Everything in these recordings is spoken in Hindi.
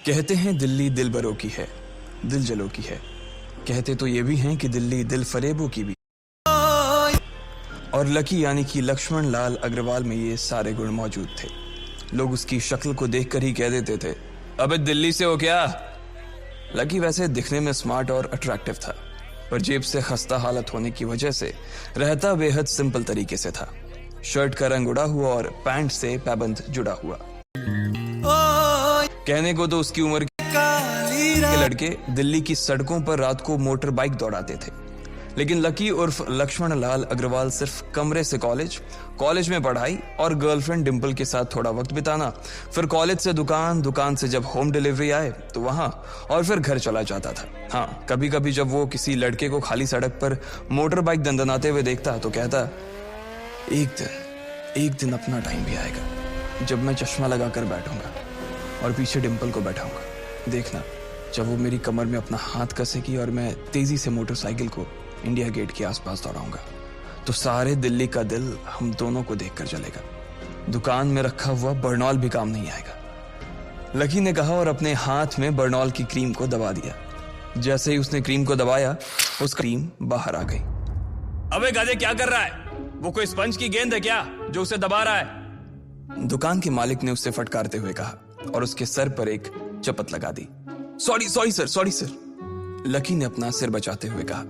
कहते हैं दिल्ली दिल बरों की है, दिल जलों की है। कहते तो ये भी हैं कि दिल्ली दिल फरेबों की भी। और लकी यानी कि लक्ष्मण लाल अग्रवाल में ये सारे गुण मौजूद थे। लोग उसकी शक्ल को देखकर ही कह देते थे, अबे दिल्ली से हो क्या? लकी वैसे दिखने में स्मार्ट और अट्रैक्टिव था, पर जेब से खस्ता हालत होने की वजह से रहता बेहद सिंपल तरीके से था। शर्ट का रंग उड़ा हुआ और पैंट से पैबंद जुड़ा हुआ। कहने को तो उसकी उम्र के लड़के दिल्ली की सड़कों पर रात को मोटर बाइक दौड़ाते थे, लेकिन लकी उर्फ लक्ष्मण लाल अग्रवाल सिर्फ कमरे से कॉलेज में पढ़ाई और गर्लफ्रेंड डिंपल के साथ थोड़ा वक्त बिताना, फिर कॉलेज से दुकान, दुकान से जब होम डिलीवरी आए तो वहां, और फिर घर चला जाता था। हाँ, कभी कभी जब वो किसी लड़के को खाली सड़क पर मोटर बाइक दंदनाते हुए देखता तो कहता, एक दिन अपना टाइम भी आएगा जब मैं चश्मा लगाकर बैठूंगा और पीछे डिंपल को बैठाऊंगा। देखना, जब वो मेरी कमर में अपना हाथ कसेगी और मैं तेजी से मोटरसाइकिल को इंडिया गेट के आसपास दौड़ाऊंगा, तो सारे दिल्ली का दिल हम दोनों को देखकर जलेगा। दुकान में रखा हुआ बर्नॉल भी काम नहीं आएगा। लकी ने कहा और अपने हाथ में बर्नॉल की क्रीम को दबा दिया। जैसे ही उसने क्रीम को दबाया, उसका क्रीम बाहर आ गई। अबे गधे, क्या कर रहा है? वो कोई स्पंज की गेंद है क्या जो उसे दबा रहा है? दुकान के मालिक ने उससे फटकारते हुए कहा और उसके सर पर एक चपत लगा दी। Sorry sir. लकी ने अपना सिर बचाते हुए कहा।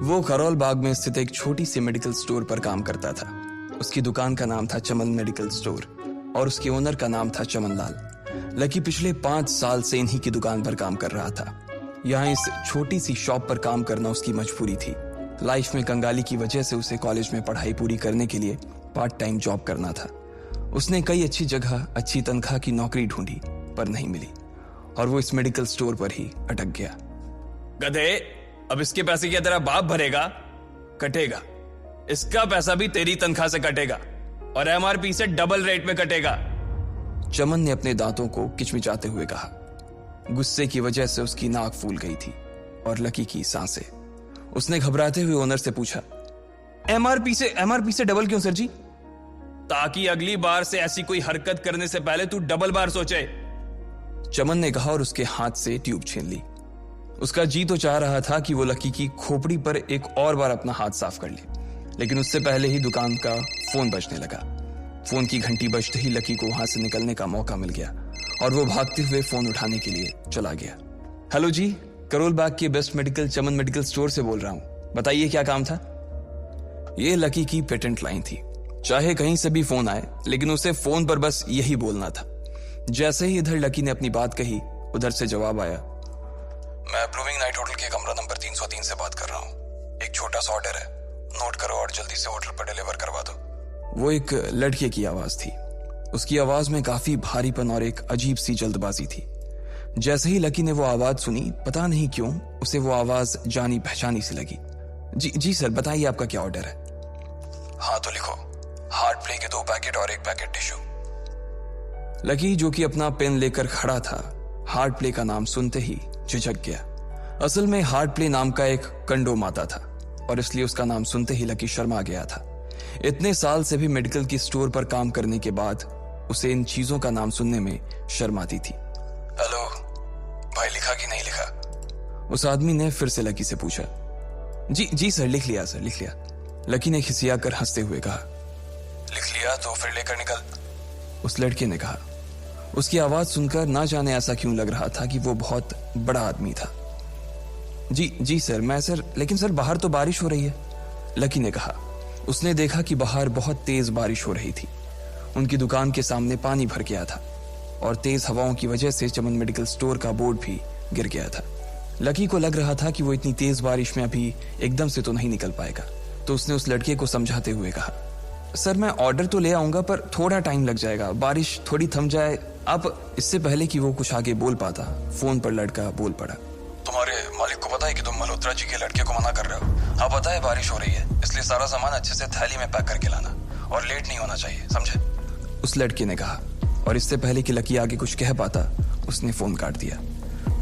वो करोल बाग में स्थित एक छोटी सी मेडिकल स्टोर पर काम करता था। उसकी दुकान का नाम था चमन मेडिकल स्टोर और उसके ओनर का नाम था चमन लाल। लकी पिछले 5 साल से इन्हीं की दुकान पर काम कर रहा था। यहाँ इस छोटी सी शॉप पर काम करना उसकी मजबूरी थी। लाइफ में कंगाली की वजह से उसे कॉलेज में पढ़ाई पूरी करने के लिए पार्ट टाइम जॉब करना था। उसने कई अच्छी जगह अच्छी तनख्वाह की नौकरी ढूंढी पर नहीं मिली और वो इस मेडिकल स्टोर पर ही अटक गया। गधे, अब इसके पैसे क्या तेरा बाप भरेगा? कटेगा। इसका पैसा भी तेरी तनख्वाह से कटेगा और एमआरपी से डबल रेट में कटेगा। चमन ने अपने दांतों को किचमिचाते हुए कहा। गुस्से की वजह से उसकी नाक फूल गई थी और लकी की सांसें। उसने घबराते हुए ओनर से पूछा, एमआरपी से डबल क्यों सर जी? ताकि अगली बार से ऐसी कोई हरकत करने से पहले तू डबल बार सोचे, चमन ने कहा और उसके हाथ से ट्यूब छीन ली। उसका जी तो चाह रहा था कि वो लकी की खोपड़ी पर एक और बार अपना हाथ साफ कर ले, लेकिन उससे पहले ही दुकान का फोन बजने लगा। फोन की घंटी बजते ही लकी को वहां से निकलने का मौका मिल गया और वो भागते हुए फोन उठाने के लिए चला गया। हेलो जी, करोल बाग के बेस्ट मेडिकल चमन मेडिकल स्टोर से बोल रहा हूं, बताइए क्या काम था? ये लकी की पेटेंट लाइन थी। चाहे कहीं से भी फोन आए, लेकिन उसे फोन पर बस यही बोलना था। जैसे ही इधर लकी ने अपनी बात कही, उधर से जवाब आया, मैं ब्लूमिंग नाइट होटल के कमरा नंबर 303 से बात कर रहा हूँ। एक छोटा सा ऑर्डर है, नोट करो और जल्दी से होटल पर डिलीवर करवा दो। वो एक लड़के की आवाज थी। उसकी आवाज में काफी भारीपन और एक अजीब सी जल्दबाजी थी। जैसे ही लकी ने वो आवाज सुनी, पता नहीं क्यों उसे वो आवाज जानी पहचानी सी लगी। जी सर, बताइए आपका क्या ऑर्डर है? हाँ तो लिखो, हार्ट प्ले के 2 पैकेट और 1 पैकेट टिश्यू। लकी, जो कि अपना पेन लेकर खड़ा था, हार्ट प्ले का नाम सुनते ही झिझक गया। असल में हार्ट प्ले नाम का एक कंडोम आता था और इसलिए उसका नाम सुनते ही लकी शर्मा गया था। इतने साल से भी मेडिकल की स्टोर पर काम करने के बाद उसे इन चीजों का नाम सुनने में शर्म आती थी। हेलो भाई, लिखा कि नहीं लिखा? उस आदमी ने फिर से लकी से पूछा। जी सर, लिख लिया सर, लिख लिया। लकी ने खिसिया कर हंसते हुए कहा। लिख लिया तो फिर लेकर निकल, उस लड़के ने कहा। उसकी आवाज सुनकर ना जाने ऐसा क्यों लग रहा था कि वो बहुत बड़ा आदमी था। जी सर, लेकिन सर बाहर तो बारिश हो रही है, लकी ने कहा। उसने देखा कि बाहर बहुत तेज बारिश हो रही थी। उनकी दुकान के सामने पानी भर गया था और तेज हवाओं की वजह से चमन मेडिकल स्टोर का बोर्ड भी गिर गया था। लकी को लग रहा था कि वो इतनी तेज बारिश में अभी एकदम से तो नहीं निकल पाएगा, तो उसने उस लड़के को समझाते हुए कहा, सर मैं ऑर्डर तो ले आऊंगा पर थोड़ा टाइम लग जाएगा, बारिश थोड़ी थम जाए आप। इससे पहले कि वो कुछ आगे बोल पाता, फोन पर लड़का बोल पड़ा। तुम्हारे मालिक को पता है कि तुम मल्होत्रा जी के लड़के को मना कर रहे हो? हाँ पता है, बारिश हो रही है, इसलिए सारा सामान अच्छे से थैली में पैक करके लाना और लेट नहीं होना चाहिए, समझे? उस लड़के ने कहा और इससे पहले कि लकी आगे कुछ कह पाता, उसने फोन काट दिया।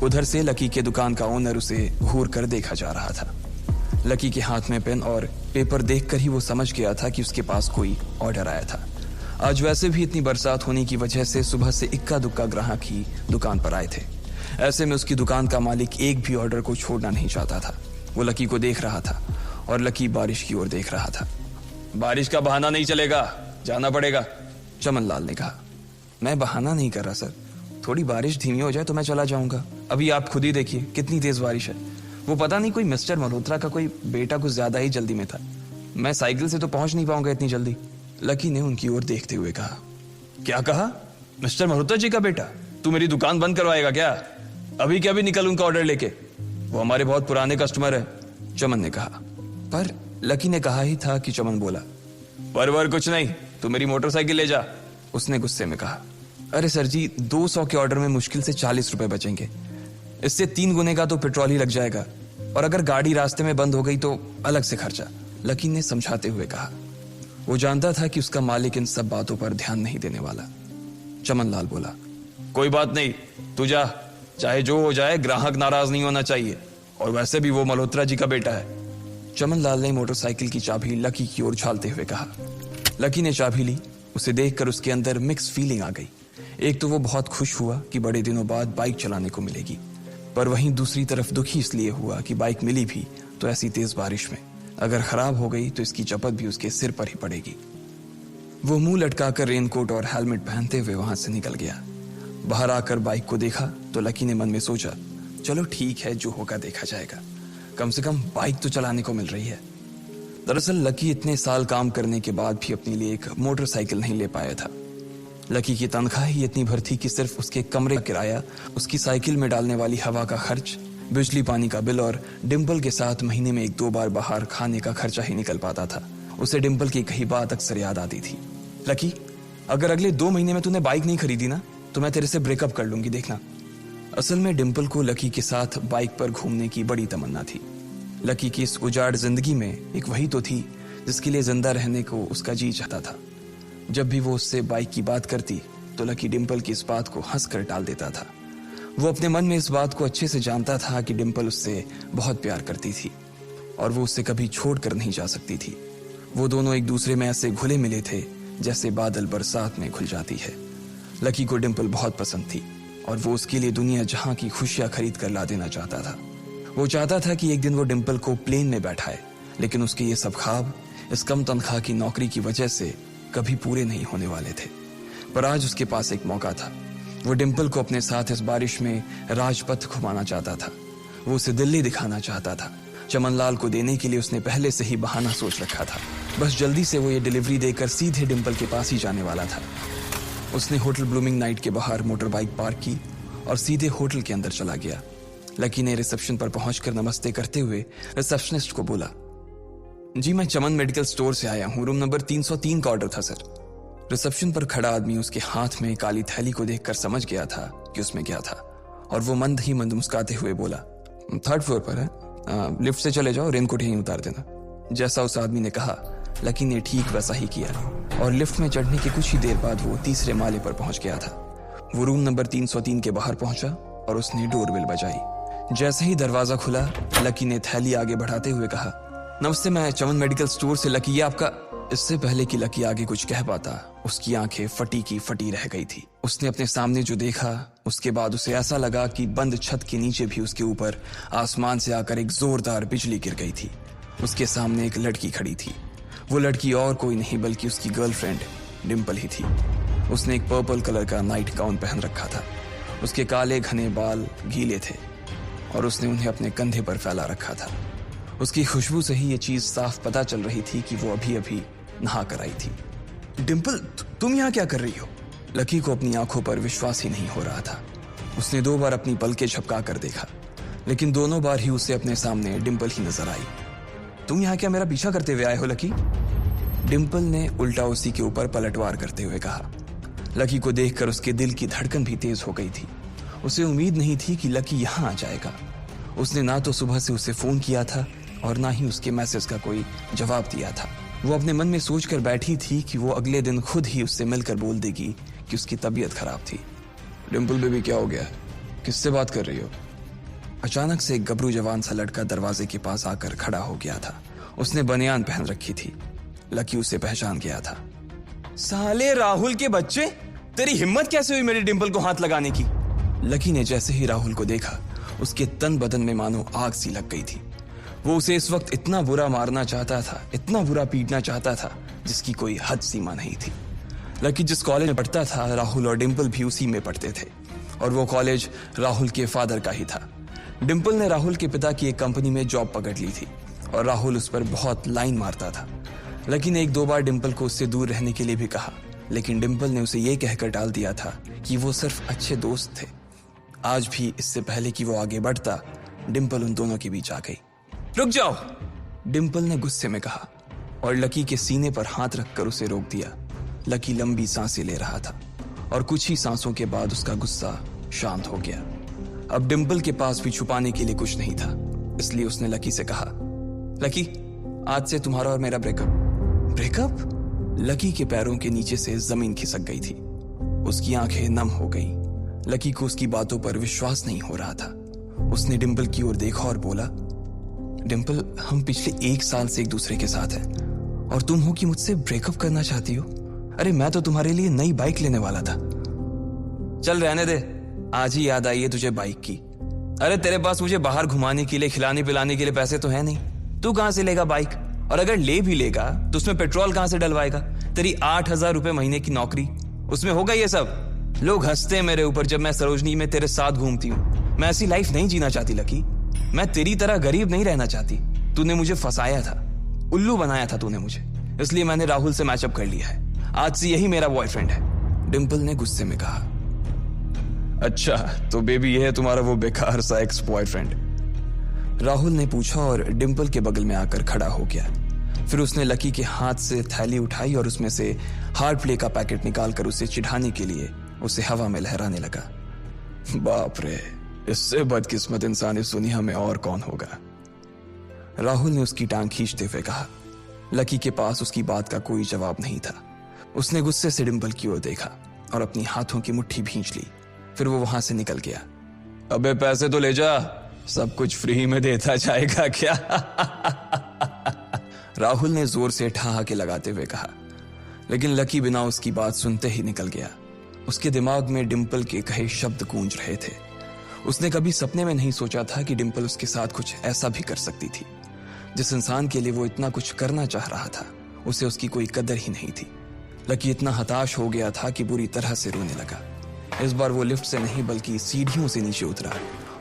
उधर से लकी के दुकान का ओनर उसे घूर कर देखा जा रहा था। लकी के हाथ में पेन और पेपर देखकर ही वो समझ गया था कि उसके पास कोई ऑर्डर आया था। आज वैसे भी इतनी बरसात होने की वजह से सुबह से इक्का दुक्का ग्राहक ही दुकान पर आए थे। ऐसे में उसकी दुकान का मालिक एक भी ऑर्डर को छोड़ना नहीं चाहता था। वो लकी को देख रहा था और लकी बारिश की ओर देख रहा था। बारिश का बहाना नहीं चलेगा, जाना पड़ेगा, चमन लाल ने कहा। मैं बहाना नहीं कर रहा सर, थोड़ी बारिश धीमी हो जाए तो मैं चला जाऊंगा। अभी आप खुद ही देखिए कितनी तेज बारिश है। वो पता नहीं कोई मिस्टर मल्होत्रा का कोई बेटा कुछ ज्यादा ही जल्दी में था। मैं साइकिल से तो पहुंच नहीं पाऊंगा इतनी जल्दी। लकी ने उनकी ओर देखते हुए कहा। क्या कहा? मिस्टर मल्होत्रा जी का बेटा? तू मेरी दुकान बंद करवाएगा क्या? अभी क्या भी निकल उनका ऑर्डर लेके, वो हमारे बहुत पुराने कस्टमर है, चमन ने कहा। पर लकी ने कहा ही था कि चमन बोला। पर कुछ नहीं, तू मेरी मोटरसाइकिल ले जा, उसने गुस्से में कहा। अरे सर जी, 200 के ऑर्डर में मुश्किल से 40 रुपए बचेंगे, इससे 3 गुने का तो पेट्रोल ही लग जाएगा, और अगर गाड़ी रास्ते में बंद हो गई तो अलग से खर्चा, लकी ने समझाते हुए कहा। वो जानता था कि उसका मालिक इन सब बातों पर ध्यान नहीं देने वाला। चमन लाल बोला। कोई बात नहीं, तू जा, चाहे जो हो जाए ग्राहक नाराज नहीं होना चाहिए, और वैसे भी वो मल्होत्रा जी का बेटा है। चमन लाल ने मोटरसाइकिल की चाबी लकी की ओर उछालते हुए कहा। लकी ने चाबी ली। उसे देखकर उसके अंदर मिक्स फीलिंग आ गई। एक तो वो बहुत खुश हुआ कि बड़े दिनों बाद बाइक चलाने को मिलेगी, पर वहीं दूसरी तरफ दुखी इसलिए हुआ कि बाइक मिली भी तो ऐसी तेज बारिश में, अगर खराब हो गई तो इसकी चपत भी उसके सिर पर ही पड़ेगी। वो मुंह लटकाकर रेनकोट और हेलमेट पहनते हुए वहां से निकल गया। बाहर आकर बाइक को देखा तो लकी ने मन में सोचा, चलो ठीक है, जो होगा देखा जाएगा, कम से कम बाइक तो चलाने को मिल रही है। दरअसल लकी इतने साल काम करने के बाद भी अपने लिए एक मोटरसाइकिल नहीं ले पाया था। लकी की तनख्वाह ही इतनी भर थी कि सिर्फ उसके कमरे का किराया, उसकी साइकिल में डालने वाली हवा का खर्च, बिजली पानी का बिल और डिम्पल के साथ महीने में 1-2 बार बाहर खाने का खर्चा ही निकल पाता था। उसे डिम्पल की कही बात अक्सर याद आती थी। लकी, अगर अगले 2 महीने में तूने बाइक नहीं खरीदी ना तो मैं तेरे से ब्रेकअप कर लूंगी, देखना। असल में डिम्पल को लकी के साथ बाइक पर घूमने की बड़ी तमन्ना थी। लकी की इस उजाड़ जिंदगी में एक वही तो थी जिसके लिए जिंदा रहने को उसका जी चाहता था। जब भी वो उससे बाइक की बात करती तो लकी डिम्पल की इस बात को हंसकर टाल देता था। वो अपने मन में इस बात को अच्छे से जानता था कि डिम्पल उससे बहुत प्यार करती थी और वो उससे कभी छोड़ कर नहीं जा सकती थी। वो दोनों एक दूसरे में ऐसे घुले मिले थे जैसे बादल बरसात में घुल जाती है। लकी को डिम्पल बहुत पसंद थी और वो उसके लिए दुनिया जहां की खुशियां खरीद कर ला देना चाहता था। वो चाहता था कि एक दिन वो डिम्पल को प्लेन में बैठाए, लेकिन उसके ये सब ख्वाब इस कम तनख्वाह की नौकरी की वजह से कभी पूरे नहीं होने वाले थे। पर आज उसके पास एक मौका था। वो डिम्पल को अपने साथ इस बारिश में राजपथ घुमाना चाहता था। वो उसे दिल्ली दिखाना चाहता था। चमन लाल को देने के लिए उसने पहले से ही बहाना सोच रखा था। बस जल्दी से वो ये डिलीवरी देकर सीधे डिम्पल के पास ही जाने वाला था। उसने होटल ब्लूमिंग नाइट के बाहर मोटर बाइक पार्क की और सीधे होटल के अंदर चला गया। लकी ने रिसेप्शन पर पहुंचकर नमस्ते करते हुए रिसेप्शनिस्ट को बोला, जी मैं चमन मेडिकल स्टोर से आया हूं, रूम नंबर 303 का ऑर्डर था सर। रिसेप्शन पर खड़ा आदमी उसके हाथ में काली थैली को देखकर समझ गया था कि उसमें क्या था और वो मंद ही मंद मुस्कुराते हुए बोला, 3rd फ्लोर पर है, लिफ्ट से चले जाओ, रेनकोट यहीं उतार देना। जैसा उस आदमी ने कहा लकी ने ठीक वैसा ही किया और लिफ्ट में चढ़ने के कुछ ही देर बाद वो 3रे माले पर पहुंच गया था। वो रूम नंबर 303 के बाहर पहुंचा और उसने डोरबेल बजाई। जैसे ही दरवाजा खुला लकी ने थैली आगे बढ़ाते हुए कहा, नमस्ते, मैं चमन मेडिकल स्टोर से लकी, ये आपका। इससे पहले कि लकी आगे कुछ कह पाता उसकी आंखें फटी की फटी रह गई थी। उसने अपने सामने जो देखा उसके बाद उसे ऐसा लगा कि बंद छत के नीचे भी उसके ऊपर आसमान से आकर एक जोरदार बिजली गिर गई थी। उसके सामने एक लड़की खड़ी थी। वो लड़की और कोई नहीं बल्कि उसकी गर्लफ्रेंड डिम्पल ही थी। उसने एक पर्पल कलर का नाइट गाउन पहन रखा था। उसके काले घने बाल गीले थे और उसने उन्हें अपने कंधे पर फैला रखा था। उसकी खुशबू से ही ये चीज साफ पता चल रही थी कि वो अभी अभी नहा कर आई थी। डिम्पल, तुम यहाँ क्या कर रही हो? लकी को अपनी आंखों पर विश्वास ही नहीं हो रहा था। उसने 2 बार अपनी पलकें झपका कर देखा, लेकिन दोनों बार ही उसे अपने सामने डिम्पल ही नजर आई। तुम यहाँ क्या मेरा पीछा करते हुए आए हो लकी? डिम्पल ने उल्टा उसी के ऊपर पलटवार करते हुए कहा। लकी को देखकर उसके दिल की धड़कन भी तेज हो गई थी। उसे उम्मीद नहीं थी कि लकी यहाँ आ जाएगा। उसने ना तो सुबह से उसे फोन किया था और ना ही उसके मैसेज का कोई जवाब दिया था। वो अपने मन में सोचकर बैठी थी कि वो अगले दिन खुद ही उससे मिलकर बोल देगी कि उसकी तबीयत खराब थी। डिम्पल बेबी, क्या हो गया? किससे बात कर रही हो? अचानक से एक गबरू जवान सा लड़का दरवाजे के पास आकर खड़ा हो गया था। उसने बनियान पहन रखी थी। लकी उसे पहचान गया था। साले राहुल के बच्चे, तेरी हिम्मत कैसे हुई मेरी डिम्पल को हाथ लगाने की? लकी ने जैसे ही राहुल को देखा, उसके तन बदन में मानो आग सी लग गई थी। वो उसे इस वक्त इतना बुरा मारना चाहता था, इतना बुरा पीटना चाहता था, जिसकी कोई हद सीमा नहीं थी। लकी जिस कॉलेज में पढ़ता था, राहुल और डिंपल भी उसी में पढ़ते थे, और वो कॉलेज राहुल के फादर का ही था। डिंपल ने राहुल के पिता की एक कंपनी में जॉब पकड़ ली थी, और राहुल उस पर बहुत लाइन मारता था। लकी ने 1-2 बार डिंपल को उससे दूर रहने के लिए भी कहा, लेकिन डिंपल ने उसे ये कहकर टाल दिया था कि वो सिर्फ अच्छे दोस्त थे। आज भी इससे पहले कि वो आगे बढ़ता, डिंपल उन दोनों के बीच आ गई। रुक जाओ, डिंपल ने गुस्से में कहा, और लकी के सीने पर हाथ रखकर उसे रोक दिया। लकी लंबी सांसें ले रहा था, और कुछ ही सांसों के बाद उसका गुस्सा शांत हो गया। अब डिंपल के पास भी छुपाने के लिए कुछ नहीं था, इसलिए उसने लकी से कहा, लकी, आज से तुम्हारा और मेरा ब्रेकअप। ब्रेकअप? लकी के पैरों के नीचे से जमीन खिसक गई थी। उसकी आंखें नम हो गई। लकी को उसकी बातों पर विश्वास नहीं हो रहा था। उसने डिंपल की ओर देखा और बोला, डिंपल, हम पिछले 1 साल से एक दूसरे के साथ हैं, और तुम हो कि मुझसे ब्रेकअप करना चाहती हो? अरे मैं तो तुम्हारे लिए नई बाइक लेने वाला था। चल रहने दे, आज ही याद आई है तुझे बाइक की। अरे तेरे पास मुझे बाहर घुमाने के लिए, खिलाने पिलाने के लिए पैसे तो है नहीं, तू कहां से लेगा बाइक? और अगर ले भी लेगा तो उसमें पेट्रोल कहां से डलवाएगा? तेरी 8,000 रुपए महीने की नौकरी, उसमें होगा ये सब? लोग हंसते हैं मेरे ऊपर जब मैं सरोजनी में तेरे साथ घूमती हूँ। मैं ऐसी लाइफ नहीं जीना चाहती लकी। मैं तेरी तरह गरीब नहीं रहना चाहती। तूने मुझे फंसाया था, उल्लू बनाया था तूने मुझे, इसलिए मैंने राहुल से मैचअप कर लिया है। आज से यही मेरा बॉयफ्रेंड है, डिंपल ने गुस्से में कहा। अच्छा, तो बेबी ये है तुम्हारा वो बेकार सा एक्स बॉयफ्रेंड? राहुल ने पूछा और डिंपल के बगल में आकर खड़ा हो गया। फिर उसने लकी के हाथ से थैली उठाई और उसमें से हार्ड प्ले का पैकेट निकालकर उसे चिढ़ाने के लिए उसे हवा में लहराने लगा। बाप रे, इससे बदकिस्मत इंसान इस दुनिया में और कौन होगा? राहुल ने उसकी टांग खींचते हुए कहा। लकी के पास उसकी बात का कोई जवाब नहीं था। उसने गुस्से से डिंपल की ओर देखा और अपनी हाथों की मुट्ठी भींच ली। फिर वो वहां से निकल गया। अबे पैसे तो ले जा, सब कुछ फ्री में देता जाएगा क्या? राहुल ने जोर से ठहाके लगाते हुए कहा, लेकिन लकी बिना उसकी बात सुनते ही निकल गया। उसके दिमाग में डिंपल के कहे शब्द गूंज रहे थे। उसने कभी सपने में नहीं सोचा था कि डिंपल उसके साथ कुछ ऐसा भी कर सकती थी। जिस इंसान के लिए वो इतना कुछ करना चाह रहा था, उसे उसकी कोई कदर ही नहीं थी। लकी इतना हताश हो गया था कि बुरी तरह से रोने लगा। इस बार वो लिफ्ट से नहीं बल्कि सीढ़ियों से नीचे उतरा,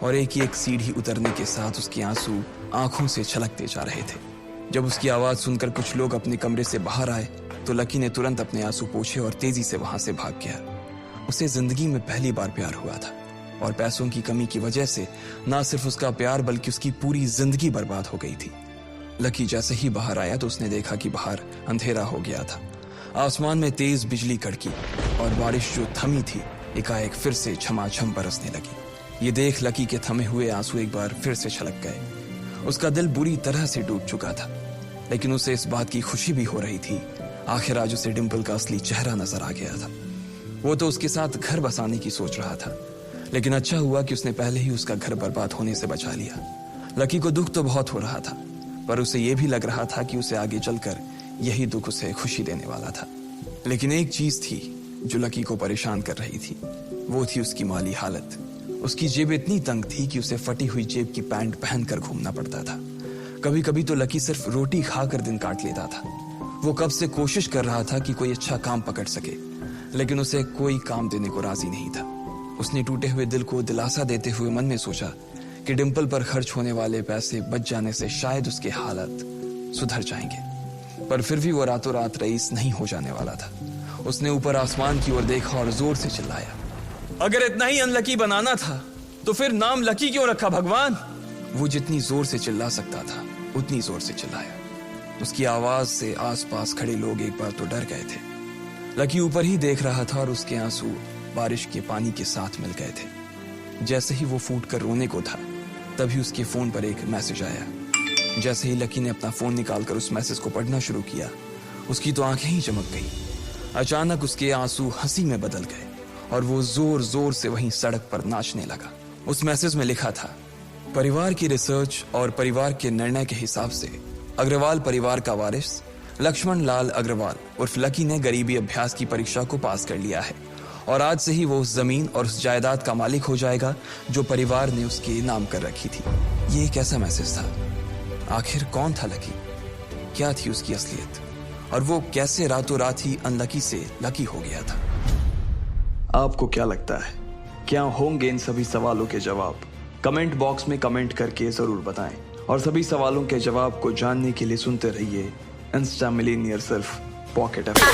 और एक एक सीढ़ी उतरने के साथ उसके आंसू आंखों से छलकते जा रहे थे। जब उसकी आवाज सुनकर कुछ लोग अपने कमरे से बाहर आए तो लकी ने तुरंत अपने आंसू पोंछे और तेजी से वहां से भाग गया। उसे जिंदगी में पहली बार प्यार हुआ था, और पैसों की कमी की वजह से ना सिर्फ उसका प्यार बल्कि उसकी पूरी जिंदगी बर्बाद हो गई थी। लकी जैसे ही बाहर आया तो उसने देखा कि बाहर अंधेरा हो गया था। आसमान में तेज बिजली कड़की और बारिश जो थमी थी एकाएक फिर से झमाझम बरसने लगी। ये देख लकी के थमे हुए आंसू एक बार फिर से छलक गए। उसका दिल बुरी तरह से डूब चुका था, लेकिन उसे इस बात की खुशी भी हो रही थी। आखिर आज उसे डिंपल का असली चेहरा नजर आ गया था। वो तो उसके साथ घर बसाने की सोच रहा था, लेकिन अच्छा हुआ कि उसने पहले ही उसका घर बर्बाद होने से बचा लिया। लकी को दुख तो बहुत हो रहा था, पर उसे यह भी लग रहा था कि उसे आगे चलकर यही दुख उसे खुशी देने वाला था। लेकिन एक चीज थी जो लकी को परेशान कर रही थी, वो थी उसकी माली हालत। उसकी जेब इतनी तंग थी कि उसे फटी हुई जेब की पैंट पहनकर घूमना पड़ता था। कभी कभी तो लकी सिर्फ रोटी खाकर दिन काट लेता था। वो कब से कोशिश कर रहा था कि कोई अच्छा काम पकड़ सके, लेकिन उसे कोई काम देने को राजी नहीं था। उसने टूटे हुए दिल को दिलासा देते हुए मन में सोचा कि डिंपल पर खर्च होने वाले पैसे बच जाने से शायद उसके हालत सुधर जाएंगे, पर फिर भी वो रातों रात रईस नहीं हो जाने वाला था। उसने ऊपर आसमान की ओर देखा और जोर से चिल्लाया, अगर इतना ही अनलकी बनाना था तो फिर नाम लकी क्यों रखा भगवान? वो जितनी जोर से चिल्ला सकता था उतनी जोर से चिल्लाया। उसकी आवाज से आसपास खड़े लोग एक बार तो डर गए थे। लकी ऊपर ही देख रहा था और उसके आंसू बारिश के पानी के साथ मिल गए थे। जैसे ही वो फूट कर रोने को था, तभी उसके फोन पर एक मैसेज आया। जैसे ही लकी ने अपना फोन निकालकर उस मैसेज को पढ़ना शुरू किया, उसकी तो आंखें ही चमक गई। अचानक उसके आंसू हंसी में बदल गए और वो जोर जोर से वहीं सड़क पर नाचने लगा। उस मैसेज में लिखा था, परिवार की रिसर्च और परिवार के निर्णय के हिसाब से अग्रवाल परिवार का वारिस लक्ष्मण लाल अग्रवाल उर्फ लकी ने गरीबी अभ्यास की परीक्षा को पास कर लिया है और आज से ही वो उस जमीन और उस जायदाद का मालिक हो जाएगा जो परिवार ने उसके नाम कर रखी थी। ये एक ऐसा मैसेज था। आखिर कौन था लकी, क्या थी उसकी असलियत, और वो कैसे रातों रात ही अनलकी से लकी हो गया था? आपको क्या लगता है, क्या होंगे इन सभी सवालों के जवाब? कमेंट बॉक्स में कमेंट करके जरूर बताएं, और सभी सवालों के जवाब को जानने के लिए सुनते रहिए इंस्टा मिलीनियर सिर्फ पॉकेट एफएम।